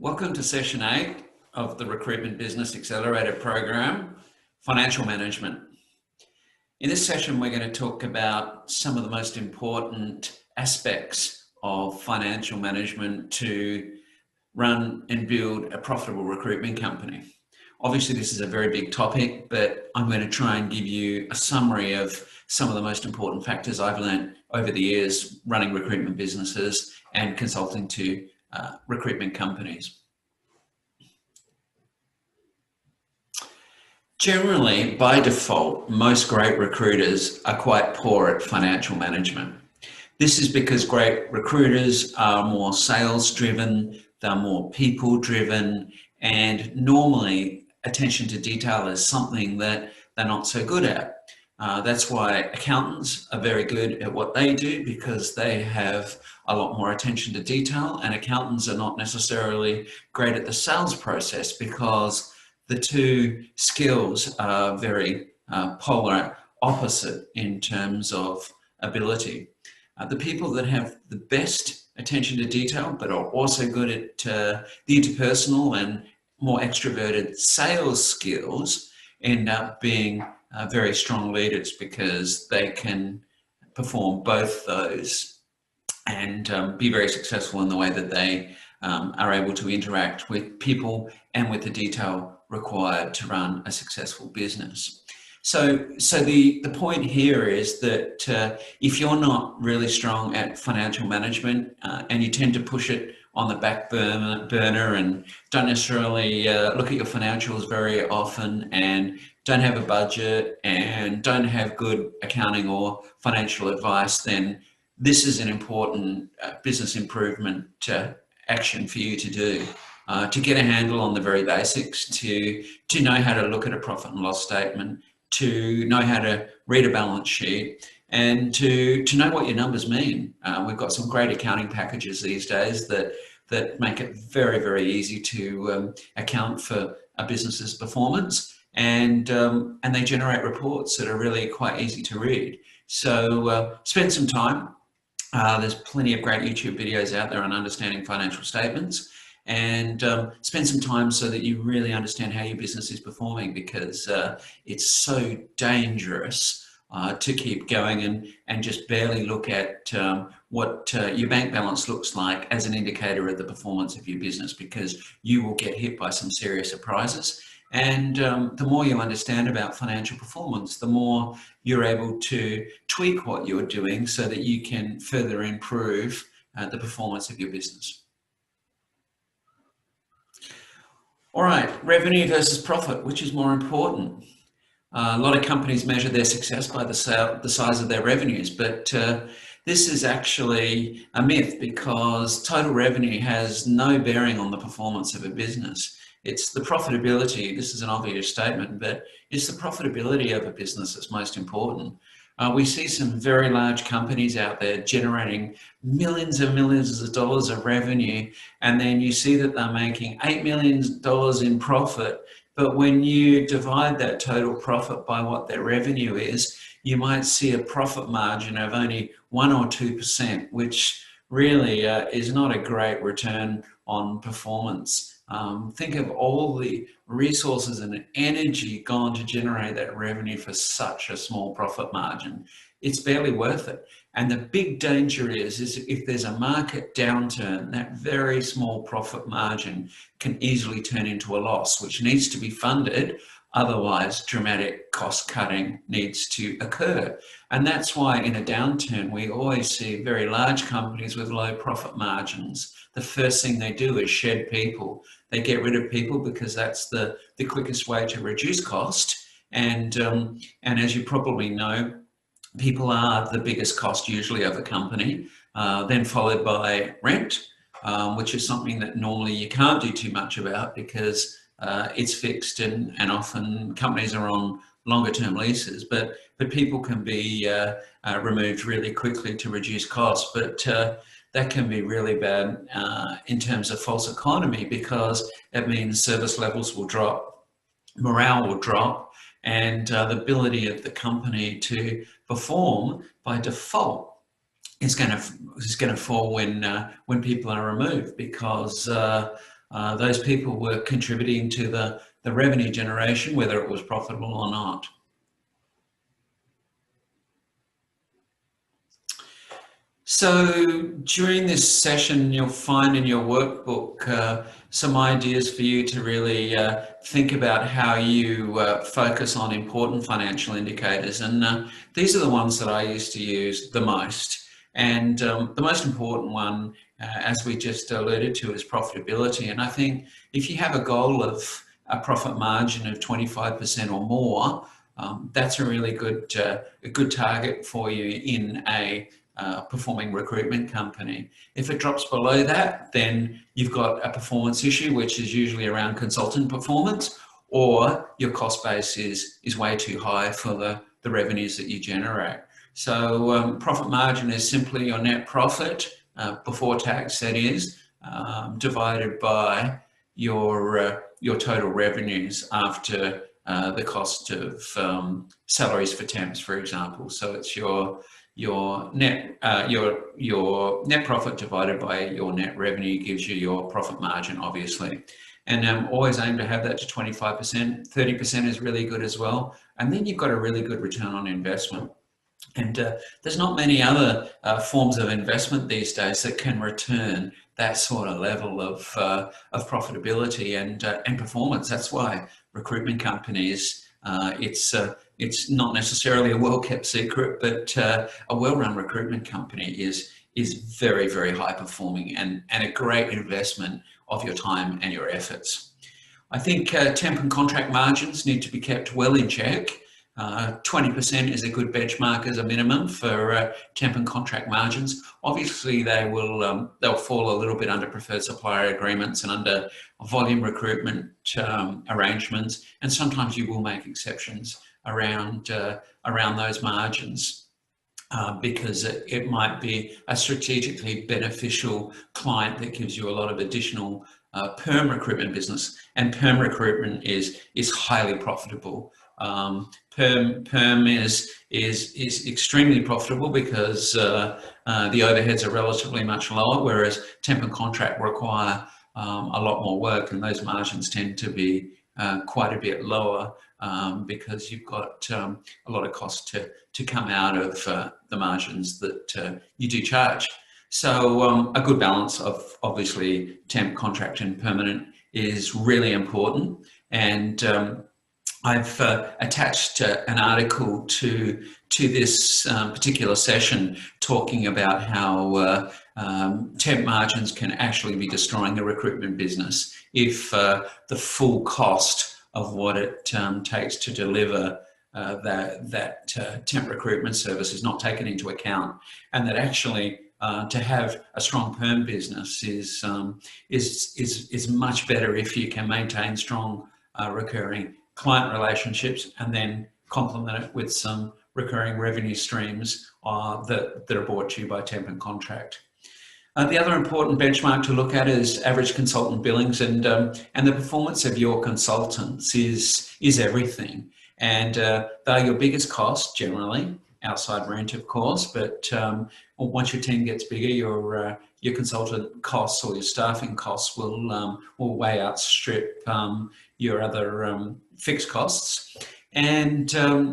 Welcome to session 8 of the Recruitment Business Accelerator Program, Financial Management. In this session, we're going to talk about some of the most important aspects of financial management to run and build a profitable recruitment company. Obviously, this is a very big topic, but I'm going to try and give you a summary of some of the most important factors I've learned over the years running recruitment businesses and consulting to recruitment companies. Generally, by default, most great recruiters are quite poor at financial management. This is because great recruiters are more sales driven, they're more people driven, and normally attention to detail is something that they're not so good at. That's why accountants are very good at what they do, because they have a lot more attention to detail, and accountants are not necessarily great at the sales process because the two skills are very polar opposite in terms of ability. The people that have the best attention to detail but are also good at the interpersonal and more extroverted sales skills end up being very strong leaders, because they can perform both those and be very successful in the way that they are able to interact with people and with the detail required to run a successful business. So the point here is that if you're not really strong at financial management and you tend to push it on the back burner and don't necessarily look at your financials very often, and don't have a budget and don't have good accounting or financial advice, then this is an important business improvement action for you to do. To get a handle on the very basics, to know how to look at a profit and loss statement, to know how to read a balance sheet, and to know what your numbers mean. We've got some great accounting packages these days that make it very, very easy to account for a business's performance, and they generate reports that are really quite easy to read. So spend some time. There's plenty of great YouTube videos out there on understanding financial statements, and spend some time so that you really understand how your business is performing, because it's so dangerous to keep going and just barely look at what your bank balance looks like as an indicator of the performance of your business, because you will get hit by some serious surprises. And the more you understand about financial performance, the more you're able to tweak what you're doing so that you can further improve the performance of your business. All right, revenue versus profit, which is more important? A lot of companies measure their success by the size of their revenues, but this is actually a myth, because total revenue has no bearing on the performance of a business. It's the profitability. This is an obvious statement, but it's the profitability of a business that's most important. We see some very large companies out there generating millions and millions of dollars of revenue, and then you see that they're making $8 million in profit. But when you divide that total profit by what their revenue is, you might see a profit margin of only 1 or 2%, which really is not a great return on performance. Think of all the resources and energy gone to generate that revenue for such a small profit margin. It's barely worth it. And the big danger is if there's a market downturn, that very small profit margin can easily turn into a loss, which needs to be funded. Otherwise, dramatic cost cutting needs to occur. And that's why in a downturn, we always see very large companies with low profit margins. The first thing they do is shed people. They get rid of people because that's the quickest way to reduce cost. And as you probably know, people are the biggest cost usually of a company, then followed by rent, which is something that normally you can't do too much about because it's fixed, and often companies are on longer term leases, but people can be removed really quickly to reduce costs. But that can be really bad in terms of false economy, because it means service levels will drop, morale will drop, and the ability of the company to perform by default is going to fall when people are removed, because those people were contributing to the revenue generation, whether it was profitable or not. So during this session, you'll find in your workbook some ideas for you to really think about how you focus on important financial indicators. And these are the ones that I used to use the most. And the most important one, as we just alluded to, is profitability. And I think if you have a goal of a profit margin of 25% or more, that's a really good target for you in a performing recruitment company. If it drops below that, then you've got a performance issue, which is usually around consultant performance, or your cost base is way too high for the revenues that you generate. So profit margin is simply your net profit before tax, that is, divided by your total revenues after the cost of salaries for temps, for example. So it's your net profit divided by your net revenue gives you your profit margin, obviously. And always aim to have that to 25%. 30% is really good as well. And then you've got a really good return on investment. And there's not many other forms of investment these days that can return that sort of level of profitability and performance. That's why recruitment companies, it's not necessarily a well-kept secret, but a well-run recruitment company is very, very high performing and a great investment of your time and your efforts. I think temp and contract margins need to be kept well in check. 20% is a good benchmark as a minimum for temp and contract margins. Obviously, they'll fall a little bit under preferred supplier agreements and under volume recruitment arrangements, and sometimes you will make exceptions around those margins because it might be a strategically beneficial client that gives you a lot of additional perm recruitment business, and perm recruitment is highly profitable. Perm is extremely profitable because the overheads are relatively much lower, whereas temp and contract require a lot more work, and those margins tend to be quite a bit lower because you've got a lot of cost to come out of the margins that you do charge. So a good balance of obviously temp, contract and permanent is really important. And I've attached an article to this particular session talking about how temp margins can actually be destroying the recruitment business if the full cost of what it takes to deliver that temp recruitment service is not taken into account, and that actually to have a strong perm business is much better if you can maintain strong recurring client relationships and then complement it with some recurring revenue streams that are brought to you by temp and contract. The other important benchmark to look at is average consultant billings, and the performance of your consultants is everything. And they're your biggest cost generally, outside rent of course, but once your team gets bigger, your consultant costs or your staffing costs will way outstrip your other fixed costs. And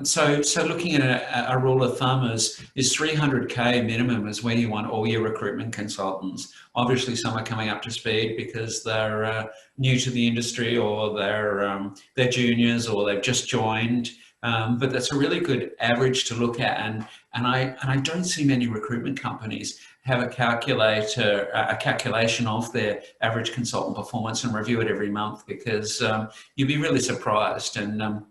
so looking at a rule of thumb is 300K minimum is when you want all your recruitment consultants. Obviously, some are coming up to speed because they're new to the industry, or they're juniors, or they've just joined. But that's a really good average to look at, and I don't see many recruitment companies have a calculation of their average consultant performance and review it every month, because you'll be really surprised, and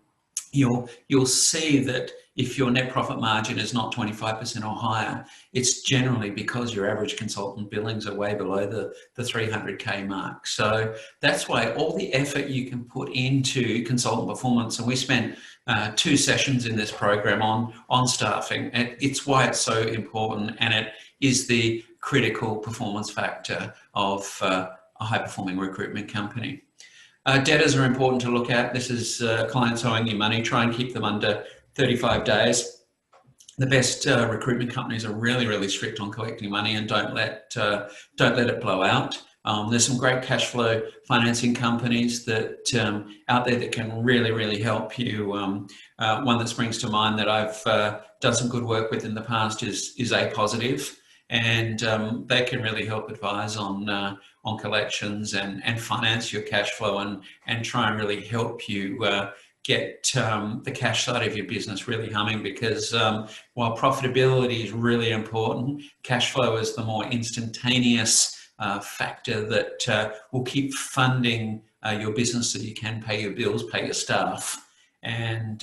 you'll see that if your net profit margin is not 25% or higher, it's generally because your average consultant billings are way below the 300K mark. So that's why all the effort you can put into consultant performance, and we spent 2 sessions in this program on staffing, and it's why it's so important, and it is the critical performance factor of a high-performing recruitment company. Debtors are important to look at. This is clients owing you money. Try and keep them under 35 days. The best recruitment companies are really, really strict on collecting money, and don't let it blow out. There's some great cash flow financing companies that out there that can really help you. One that springs to mind that I've done some good work with in the past is A Positive, and they can really help advise on collections and finance your cash flow and try and really help you get the cash side of your business really humming, because while profitability is really important, cash flow is the more instantaneous factor that will keep funding your business so you can pay your bills, pay your staff, and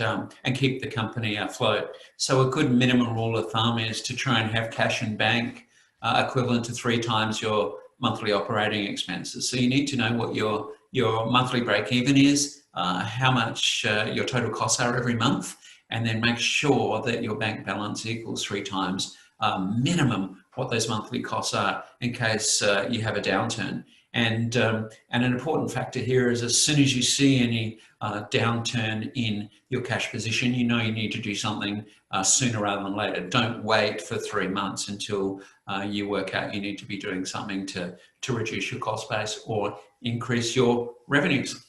keep the company afloat. So a good minimum rule of thumb is to try and have cash in bank equivalent to 3 times your monthly operating expenses. So you need to know what your monthly break even is, how much your total costs are every month, and then make sure that your bank balance equals 3 times minimum what those monthly costs are in case you have a downturn. And an important factor here is, as soon as you see any downturn in your cash position, you know you need to do something sooner rather than later. Don't wait for 3 months until you work out you need to be doing something to reduce your cost base or increase your revenues.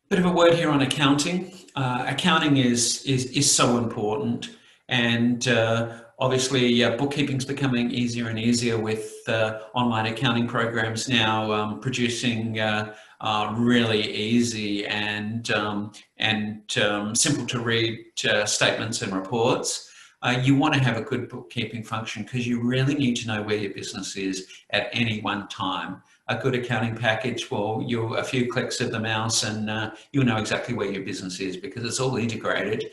Bit of a word here on accounting. Accounting is so important, and obviously bookkeeping is becoming easier and easier with online accounting programs now producing really easy and simple to read statements and reports. You want to have a good bookkeeping function because you really need to know where your business is at any one time. A good accounting package, well, a few clicks of the mouse and you'll know exactly where your business is, because it's all integrated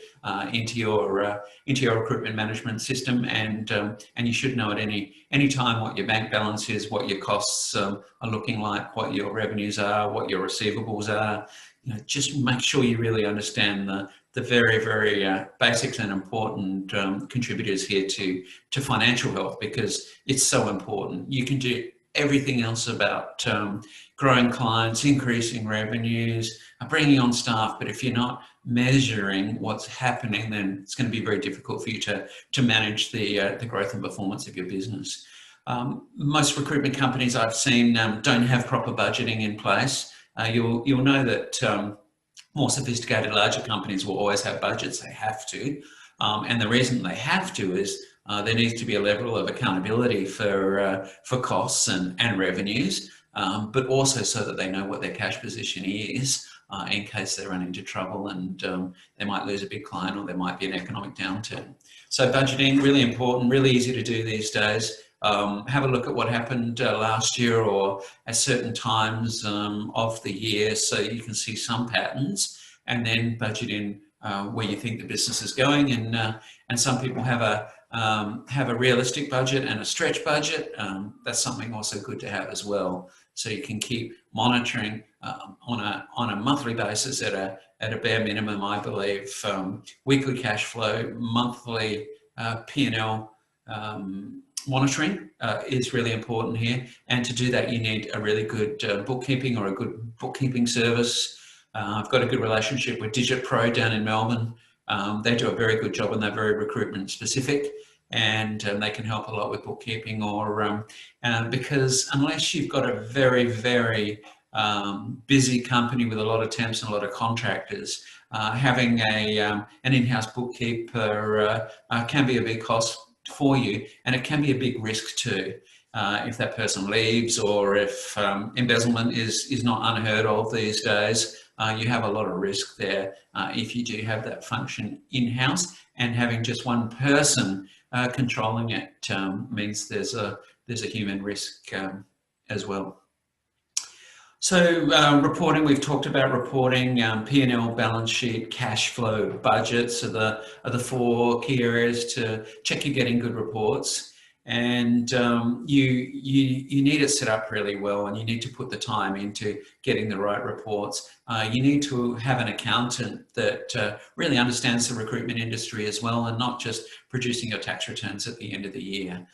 into your recruitment management system, and you should know at any time what your bank balance is, what your costs are looking like, what your revenues are, what your receivables are. You know, just make sure you really understand the very basics and important contributors here to financial health, because it's so important. You can do everything else about growing clients, increasing revenues, bringing on staff, but if you're not measuring what's happening, then it's going to be very difficult for you to manage the growth and performance of your business. Most recruitment companies I've seen don't have proper budgeting in place. You'll know that more sophisticated, larger companies will always have budgets. They have to, and the reason they have to is there needs to be a level of accountability for costs and revenues, but also so that they know what their cash position is in case they run into trouble and they might lose a big client or there might be an economic downturn. So budgeting, really important, really easy to do these days. Have a look at what happened last year or at certain times of the year so you can see some patterns, and then budget in where you think the business is going. And some people have a realistic budget and a stretch budget. That's something also good to have as well. So you can keep monitoring on a monthly basis at a bare minimum, I believe, weekly cash flow, monthly P&L monitoring is really important here. And to do that, you need a really good bookkeeping or a good bookkeeping service. I've got a good relationship with Digit Pro down in Melbourne. They do a very good job and they're very recruitment specific, and they can help a lot with bookkeeping, or because unless you've got a very busy company with a lot of temps and a lot of contractors, having an in-house bookkeeper can be a big cost for you, and it can be a big risk too. If that person leaves, or if embezzlement is not unheard of these days, you have a lot of risk there if you do have that function in-house, and having just one person controlling it means there's a human risk as well. So reporting, we've talked about reporting, P&L, balance sheet, cash flow, budgets are the 4 key areas to check you're getting good reports. And you need it set up really well, and you need to put the time into getting the right reports. You need to have an accountant that really understands the recruitment industry as well, and not just producing your tax returns at the end of the year.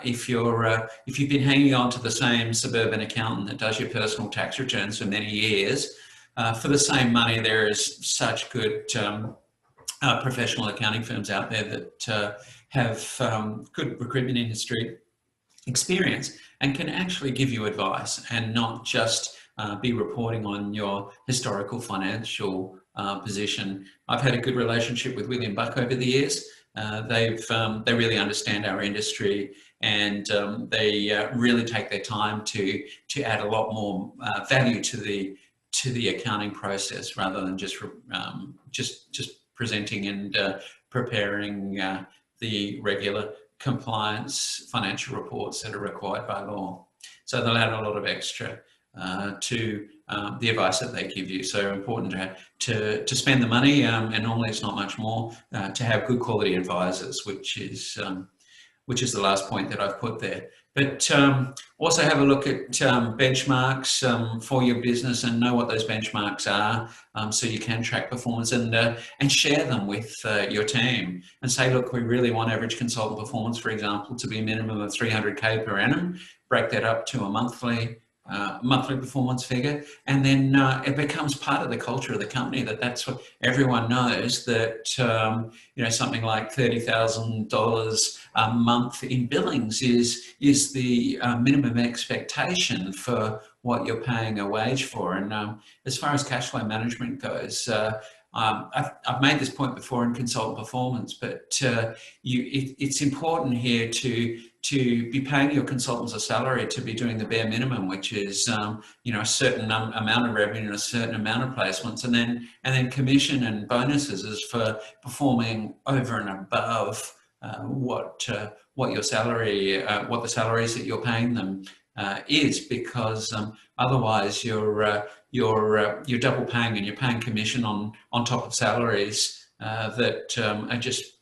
If you've been hanging on to the same suburban accountant that does your personal tax returns for many years, for the same money, there is such good professional accounting firms out there that have good recruitment industry experience and can actually give you advice and not just be reporting on your historical financial position. I've had a good relationship with William Buck over the years. They really understand our industry, and they really take their time to add a lot more value to the accounting process, rather than just presenting and preparing the regular compliance financial reports that are required by law. So they'll add a lot of extra to the advice that they give you. So important to spend the money, and normally it's not much more, to have good quality advisors, which is the last point that I've put there. But also have a look at benchmarks for your business and know what those benchmarks are, so you can track performance and share them with your team and say, look, we really want average consultant performance, for example, to be a minimum of 300K per annum. Break that up to a monthly performance figure, and then it becomes part of the culture of the company that's what everyone knows, that something like $30,000 a month in billings is the minimum expectation for what you're paying a wage for. And as far as cash flow management goes, I've made this point before in consultant performance, but it's important here to be paying your consultants a salary to be doing the bare minimum, which is a certain amount of revenue and a certain amount of placements, and then commission and bonuses is for performing over and above what your salary, what the salaries that you're paying them is, because otherwise you're double paying, and you're paying commission on top of salaries that are just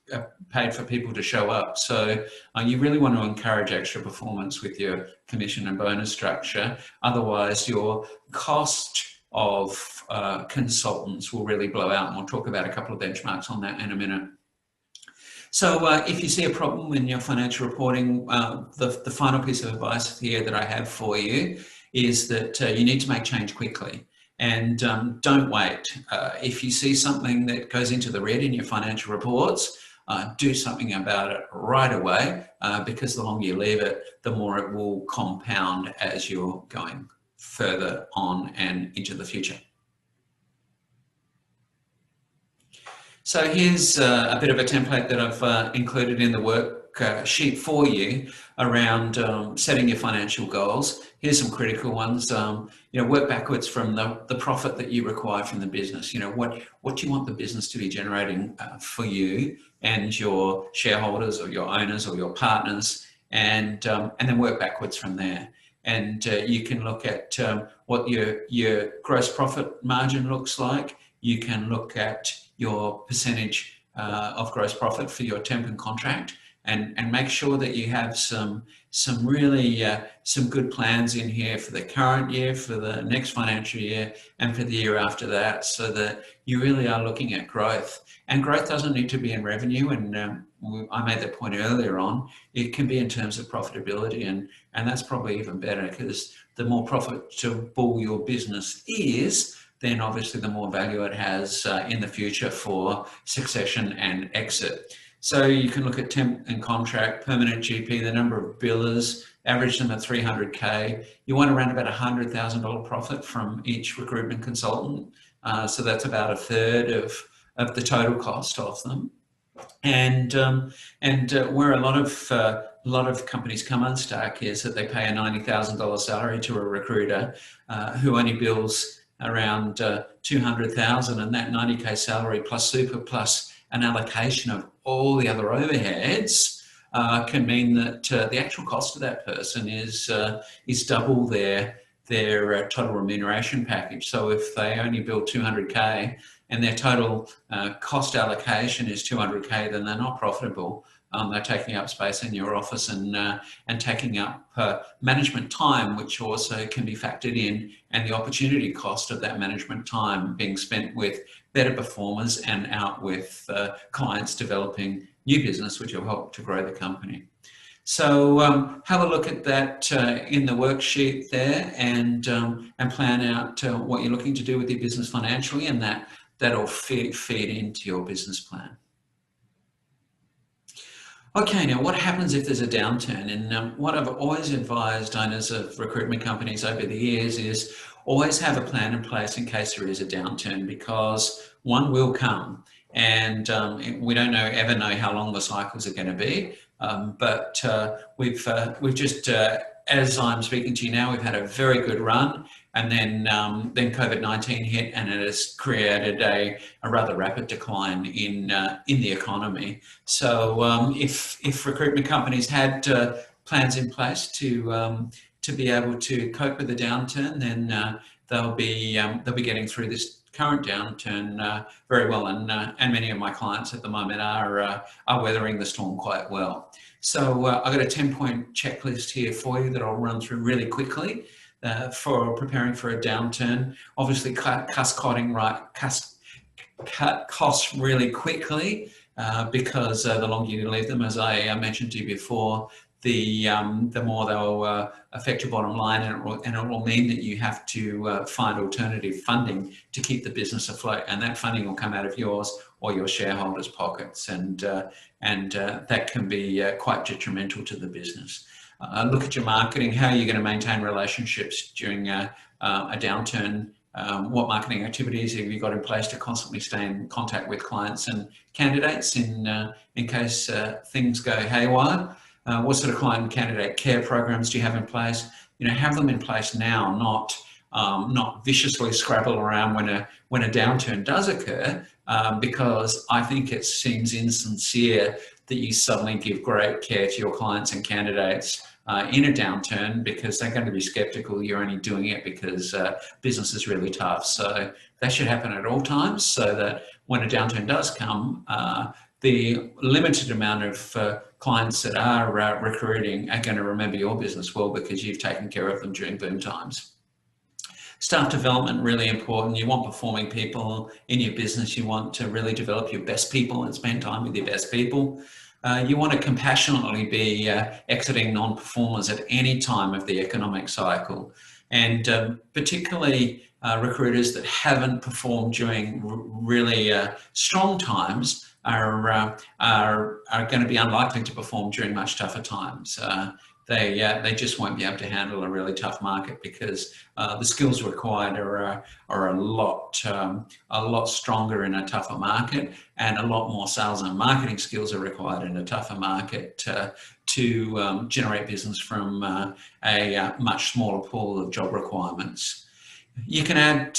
paid for people to show up. So you really want to encourage extra performance with your commission and bonus structure. Otherwise, your cost of consultants will really blow out, and we'll talk about a couple of benchmarks on that in a minute. So if you see a problem in your financial reporting, the final piece of advice here that I have for you is that you need to make change quickly, and don't wait. If you see something that goes into the red in your financial reports, do something about it right away, because the longer you leave it, the more it will compound as you're going further on and into the future. So here's a bit of a template that I've included in the worksheet for you around setting your financial goals. Here's some critical ones. Work backwards from the profit that you require from the business. What do you want the business to be generating for you and your shareholders or your owners or your partners, and then work backwards from there. And you can look at what your gross profit margin looks like. You can look at your percentage of gross profit for your temp and contract, and make sure that you have some really some good plans in here for the current year, for the next financial year, and for the year after that, so that you really are looking at growth. And growth doesn't need to be in revenue, and I made that point earlier on. It can be in terms of profitability, and that's probably even better, because the more profitable your business is, then obviously the more value it has in the future for succession and exit. So you can look at temp and contract, permanent GP, the number of billers, average them at 300K. You want around about $100,000 profit from each recruitment consultant. So that's about a third of the total cost of them. And where a lot of companies come unstuck is that they pay a $90,000 salary to a recruiter who only bills around 200,000, and that 90K salary plus super plus an allocation of all the other overheads can mean that the actual cost of that person is double their total remuneration package. So if they only bill 200K and their total cost allocation is 200K, then they're not profitable. They're taking up space in your office and taking up management time, which also can be factored in, and the opportunity cost of that management time being spent with better performers and out with clients developing new business, which will help to grow the company. So have a look at that in the worksheet there, and plan out what you're looking to do with your business financially, and that'll feed into your business plan. Okay, now what happens if there's a downturn? And what I've always advised owners of recruitment companies over the years is always have a plan in place in case there is a downturn, because one will come, and we don't ever know how long the cycles are going to be. But we've just, as I'm speaking to you now, we've had a very good run, and then COVID-19 hit, and it has created a rather rapid decline in the economy. So if recruitment companies had plans in place to be able to cope with the downturn, then they'll be getting through this current downturn very well, and many of my clients at the moment are weathering the storm quite well. So I've got a 10-point checklist here for you that I'll run through really quickly for preparing for a downturn. Obviously, cut costs really quickly because the longer you leave them, as I mentioned to you before, the more they'll affect your bottom line, and it will mean that you have to find alternative funding to keep the business afloat, and that funding will come out of yours or your shareholders' pockets, and that can be quite detrimental to the business. Look at your marketing. How are you going to maintain relationships during a downturn? What marketing activities have you got in place to constantly stay in contact with clients and candidates in case things go haywire? What sort of client and candidate care programs do you have in place? Have them in place now, not viciously scrabble around when a downturn does occur, because I think it seems insincere that you suddenly give great care to your clients and candidates in a downturn, because they're going to be skeptical you're only doing it because business is really tough. So that should happen at all times, so that when a downturn does come, the limited amount of clients that are recruiting are going to remember your business well, because you've taken care of them during boom times. Staff development, really important. You want performing people in your business. You want to really develop your best people and spend time with your best people. You want to compassionately be exiting non-performers at any time of the economic cycle. And particularly recruiters that haven't performed during really strong times are going to be unlikely to perform during much tougher times. They just won't be able to handle a really tough market, because the skills required are a lot stronger in a tougher market, and a lot more sales and marketing skills are required in a tougher market to generate business from a much smaller pool of job requirements. You can add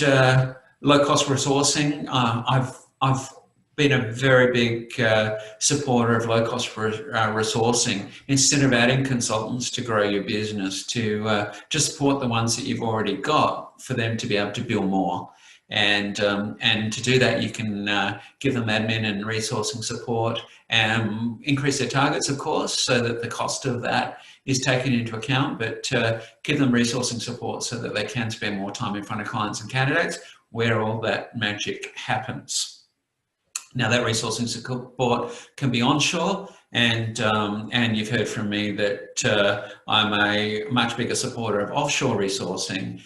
low-cost resourcing. I've been a very big supporter of low-cost resourcing. Instead of adding consultants to grow your business, to just support the ones that you've already got, for them to be able to bill more. And to do that, you can give them admin and resourcing support, and increase their targets, of course, so that the cost of that is taken into account, but give them resourcing support so that they can spend more time in front of clients and candidates, where all that magic happens. Now, that resourcing support can be onshore, and you've heard from me that I'm a much bigger supporter of offshore resourcing,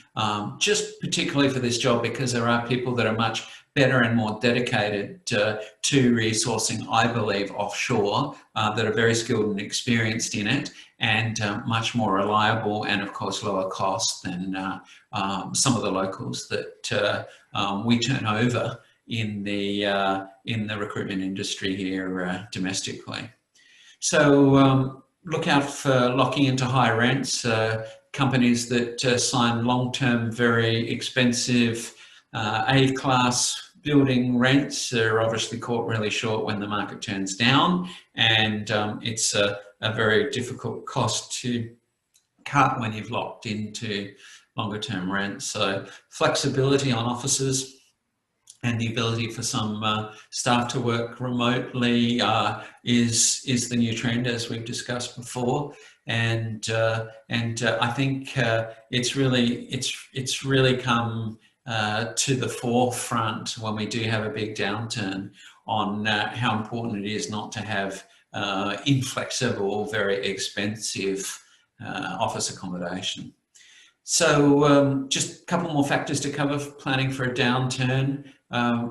just particularly for this job, because there are people that are much better and more dedicated to resourcing, I believe, offshore, that are very skilled and experienced in it, and much more reliable, and of course lower cost than some of the locals that we turn over in the recruitment industry here domestically. So look out for locking into high rents. Companies that sign long-term, very expensive A-class building rents are obviously caught really short when the market turns down, and it's a very difficult cost to cut when you've locked into longer-term rents. So flexibility on offices, and the ability for some staff to work remotely is the new trend, as we've discussed before, and I think it's really come to the forefront when we do have a big downturn on how important it is not to have inflexible, very expensive office accommodation. So just a couple more factors to cover planning for a downturn.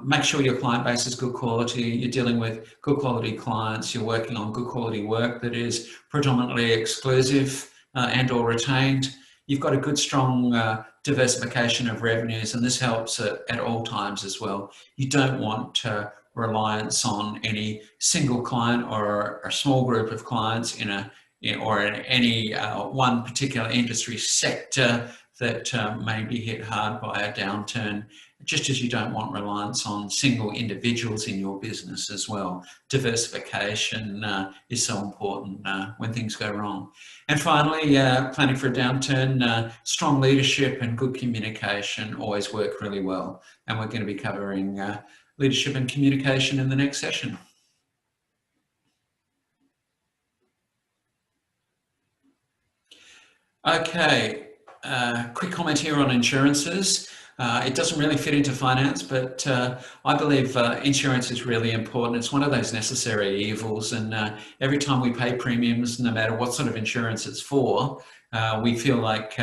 Make sure your client base is good quality, you're dealing with good quality clients, you're working on good quality work that is predominantly exclusive and or retained. You've got a good strong diversification of revenues, and this helps at all times as well. You don't want reliance on any single client or a small group of clients in any one particular industry sector that may be hit hard by a downturn, just as you don't want reliance on single individuals in your business as well. Diversification is so important when things go wrong. And finally, planning for a downturn, strong leadership and good communication always work really well. And we're going to be covering leadership and communication in the next session. Okay, quick comment here on insurances. It doesn't really fit into finance, but I believe insurance is really important. It's one of those necessary evils, and every time we pay premiums, no matter what sort of insurance it's for, we feel like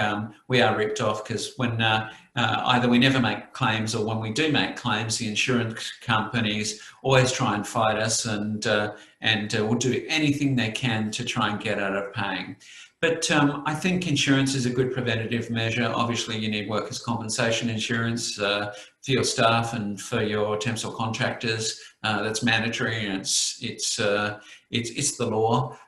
we are ripped off, because when either we never make claims, or when we do make claims, the insurance companies always try and fight us and will do anything they can to try and get out of paying. But I think insurance is a good preventative measure. Obviously, you need workers' compensation insurance for your staff and for your temps or contractors. That's mandatory, and it's the law.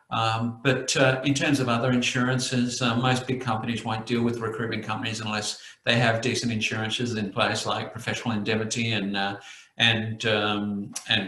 But in terms of other insurances, most big companies won't deal with recruitment companies unless they have decent insurances in place, like professional indemnity and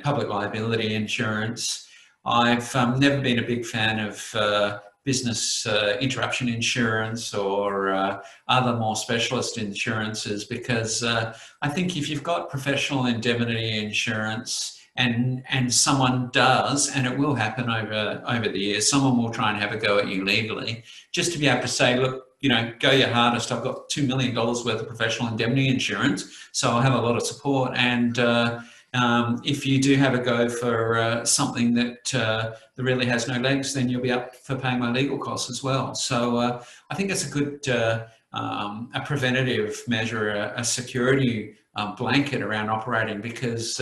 public liability insurance. I've never been a big fan of business interruption insurance or other more specialist insurances, because I think if you've got professional indemnity insurance and someone does, and it will happen over the years, someone will try and have a go at you legally, just to be able to say, look, you know, go your hardest. I've got $2 million worth of professional indemnity insurance, so I'll have a lot of support. And if you do have a go for something that really has no legs, then you'll be up for paying my legal costs as well. So I think it's a good a preventative measure, a security blanket around operating, because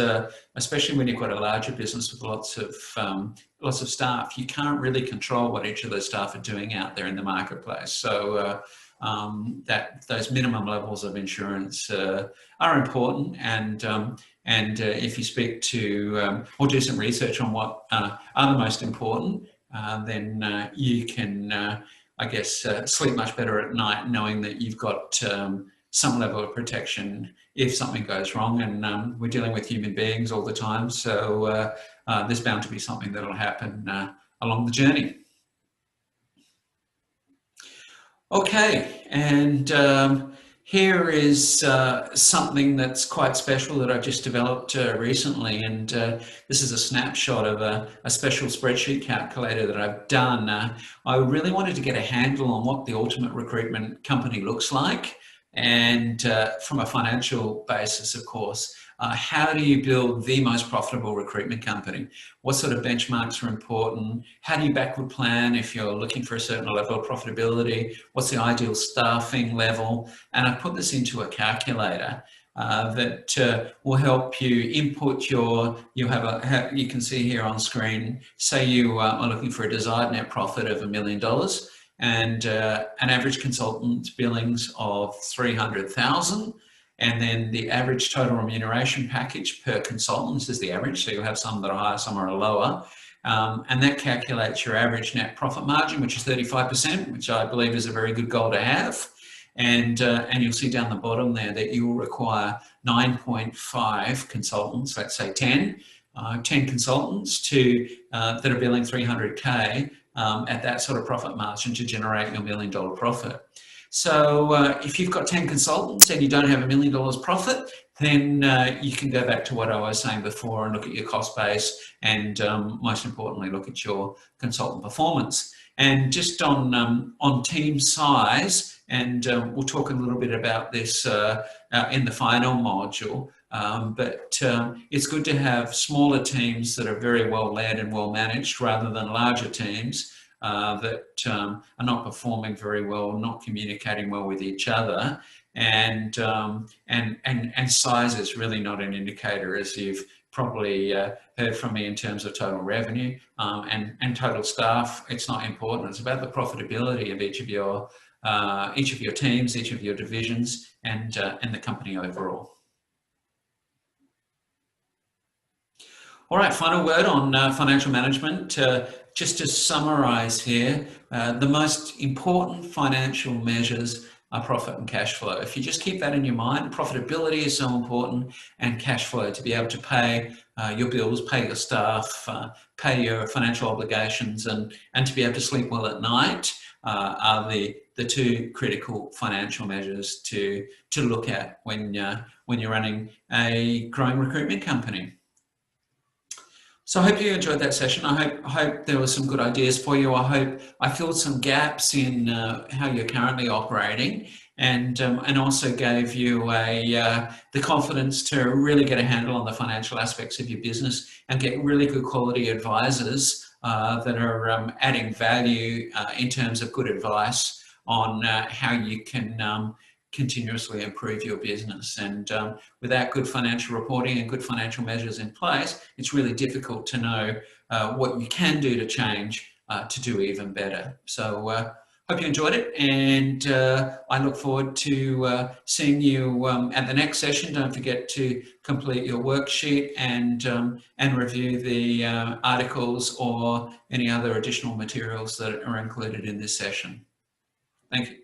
especially when you've got a larger business with lots of staff, you can't really control what each of those staff are doing out there in the marketplace. So that those minimum levels of insurance are important, and if you speak to or do some research on what are the most important, then you can, I guess, sleep much better at night knowing that you've got some level of protection if something goes wrong. And we're dealing with human beings all the time, so there's bound to be something that'll happen along the journey. Okay, and here is something that's quite special that I've just developed recently, and this is a snapshot of a special spreadsheet calculator that I've done. I really wanted to get a handle on what the ultimate recruitment company looks like, and from a financial basis, of course. How do you build the most profitable recruitment company? What sort of benchmarks are important? How do you backward plan if you're looking for a certain level of profitability? What's the ideal staffing level? And I put this into a calculator that will help you input you can see here on screen, say you are looking for a desired net profit of $1 million and an average consultant billings of 300,000. And then the average total remuneration package per consultant. This is the average, so you'll have some that are higher, some are lower. And that calculates your average net profit margin, which is 35%, which I believe is a very good goal to have. And you'll see down the bottom there that you will require 9.5 consultants, let's say 10 consultants that are billing 300K at that sort of profit margin to generate your $1 million profit. So if you've got 10 consultants and you don't have $1 million profit, then you can go back to what I was saying before and look at your cost base, and most importantly, look at your consultant performance. And just on team size, and we'll talk a little bit about this in the final module, but it's good to have smaller teams that are very well led and well managed rather than larger teams. that are not performing very well, not communicating well with each other, and size is really not an indicator, as you've probably heard from me in terms of total revenue and total staff. It's not important. It's about the profitability of each of your teams, each of your divisions, and the company overall. All right, final word on financial management. Just to summarise here, the most important financial measures are profit and cash flow. If you just keep that in your mind, profitability is so important, and cash flow to be able to pay your bills, pay your staff, pay your financial obligations, and to be able to sleep well at night are the two critical financial measures to look at when you're running a growing recruitment company. So I hope you enjoyed that session. I hope there were some good ideas for you. I hope I filled some gaps in how you're currently operating, and also gave you the confidence to really get a handle on the financial aspects of your business and get really good quality advisors that are adding value in terms of good advice on how you can continuously improve your business. And without good financial reporting and good financial measures in place, it's really difficult to know what you can do to change to do even better. So hope you enjoyed it, and I look forward to seeing you at the next session. Don't forget to complete your worksheet and review the articles or any other additional materials that are included in this session. Thank you.